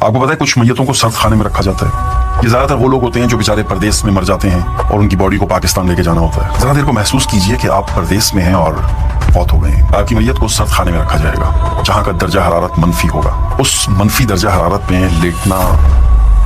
आपको पता है कुछ मैयतों को सर्द खाने में रखा जाता है। ये ज्यादातर वो लोग होते हैं जो बेचारे परदेश में मर जाते हैं और उनकी बॉडी को पाकिस्तान लेके जाना होता है। जरा देर को महसूस कीजिए कि आप परदेश में हैं और मौत हो गए हैं। आपकी मैयत को सर्द खाने में रखा जाएगा जहाँ का दर्जा हरारत मनफी होगा। उस मनफी दर्जा हरारत में लेटना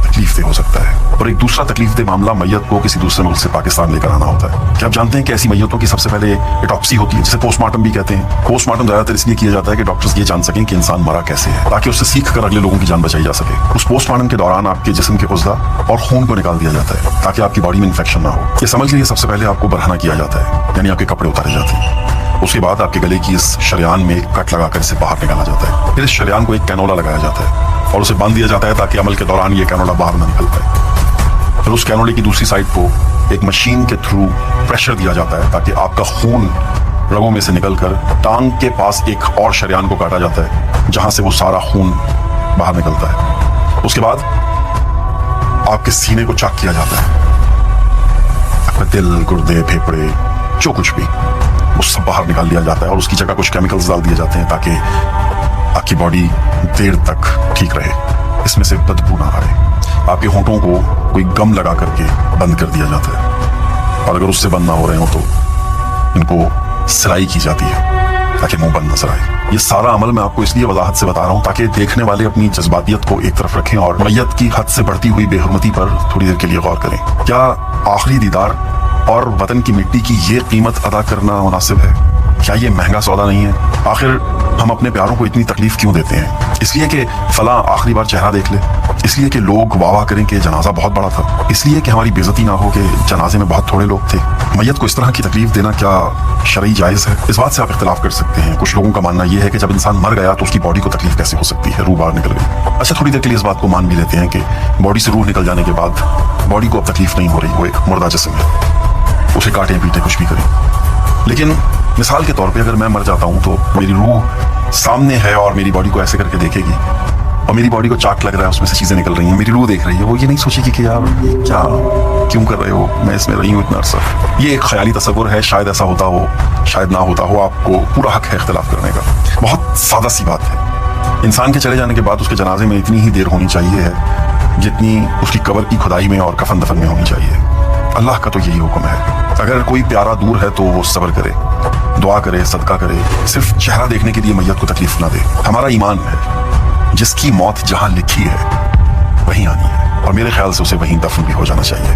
तकलीफ दे हो सकता है। और एक दूसरा तकलीफ दे मामला मैयत को किसी दूसरे मुल्क से पाकिस्तान लेकर आना होता है। क्या आप जानते हैं कि ऐसी मैयतों की सबसे पहले ऑटोप्सी होती है, जिसे पोस्टमार्टम भी कहते हैं। पोस्टमार्टम ज्यादातर इसलिए किया जाता है कि डॉक्टर्स ये जान सकें कि इंसान मरा कैसे है, ताकि उससे सीख कर अगले लोगों की जान बचाई जा सके। उस पोस्टमार्टम के दौरान आपके जिस्म के उज़्ज़ा और खून को निकाल दिया जाता है ताकि आपकी बॉडी में इन्फेक्शन ना हो। ये समझ लीजिए सबसे पहले आपको बरहना किया जाता है, यानी आपके कपड़े उतारे जाते हैं। उसके बाद आपके गले की इस शरेआन में एक कट लगाकर इसे बाहर निकाला जाता है। फिर इस शरेआन को एक कैनोला लगाया जाता है और उसे बांध दिया जाता है ताकि अमल के दौरान ये कैनोला बाहर ना निकल पाए। फिर उस कैनोले की दूसरी साइड को एक मशीन के थ्रू प्रेशर दिया जाता है ताकि आपका खून रगों में से निकलकर टांग के पास एक और शरेआन को काटा जाता है जहां से वो सारा खून बाहर निकलता है। उसके बाद आपके सीने को चेक किया जाता है। आपका दिल, गुर्दे, फेफड़े, जो कुछ भी, वो सब बाहर निकाल लिया जाता है और उसकी जगह कुछ केमिकल्स डाल दिए जाते हैं ताकि आपकी बॉडी देर तक ठीक रहे, इसमें से बदबू ना आए। आपके होंठों को कोई गम लगा करके बंद कर दिया जाता है और अगर उससे बंद ना हो रहे हो तो इनको सिलाई की जाती है ताकि मुंह बंद नजर आए। ये सारा अमल मैं आपको इसलिए वजाहत से बता रहा हूँ ताकि देखने वाले अपनी जज्बातियत को एक तरफ रखें और मैयत की हद से बढ़ती हुई बेहुरमती पर थोड़ी देर के लिए गौर करें। क्या आखिरी दीदार और वतन की मिट्टी की ये कीमत अदा करना मुनासिब है? क्या ये महंगा सौदा नहीं है? आखिर हम अपने प्यारों को इतनी तकलीफ क्यों देते हैं? इसलिए कि फला आखिरी बार चेहरा देख ले, इसलिए कि लोग वाह करें कि जनाजा बहुत बड़ा था, इसलिए कि हमारी बेइज्जती ना हो कि जनाजे में बहुत थोड़े लोग थे। मैयत को इस तरह की तकलीफ देना क्या शरई जायज़ है? इस बात से आप इख्तिलाफ कर सकते हैं। कुछ लोगों का मानना यह है कि जब इंसान मर गया तो उसकी बॉडी को तकलीफ कैसे हो सकती है, रूह बाहर निकल गई। अच्छा, थोड़ी देर के लिए इस बात को मान भी लेते हैं कि बॉडी से रूह निकल जाने के बाद बॉडी को अब तकलीफ नहीं हो रही, वो एक मुर्दा जिस्म है, उसे काटें पीटें कुछ भी करें। लेकिन मिसाल के तौर पे अगर मैं मर जाता हूं तो मेरी रूह सामने है और मेरी बॉडी को ऐसे करके देखेगी और मेरी बॉडी को चाक लग रहा है, उसमें से चीजें निकल रही हैं, मेरी रूह देख रही है। वो ये नहीं सोचेगी कि यार क्या क्यों कर रहे हो, मैं इसमें रही हूँ इतना अरसा। ये एक ख्याली तस्वुर है, शायद ऐसा होता हो शायद ना होता हो, आपको पूरा हक है इख्तिलाफ करने का। बहुत सादा सी बात है। इंसान के चले जाने के बाद उसके जनाजे में इतनी ही देर होनी चाहिए है जितनी उसकी कब्र की खुदाई में और कफन दफन में होनी चाहिए। अल्लाह का तो यही हुक्म है। अगर कोई प्यारा दूर है तो वो सब्र करे, दुआ करे, सदका करे, सिर्फ चेहरा देखने के लिए मैयत को तकलीफ ना दे। हमारा ईमान है जिसकी मौत जहां लिखी है वहीं आनी है और मेरे ख्याल से उसे वहीं दफन भी हो जाना चाहिए।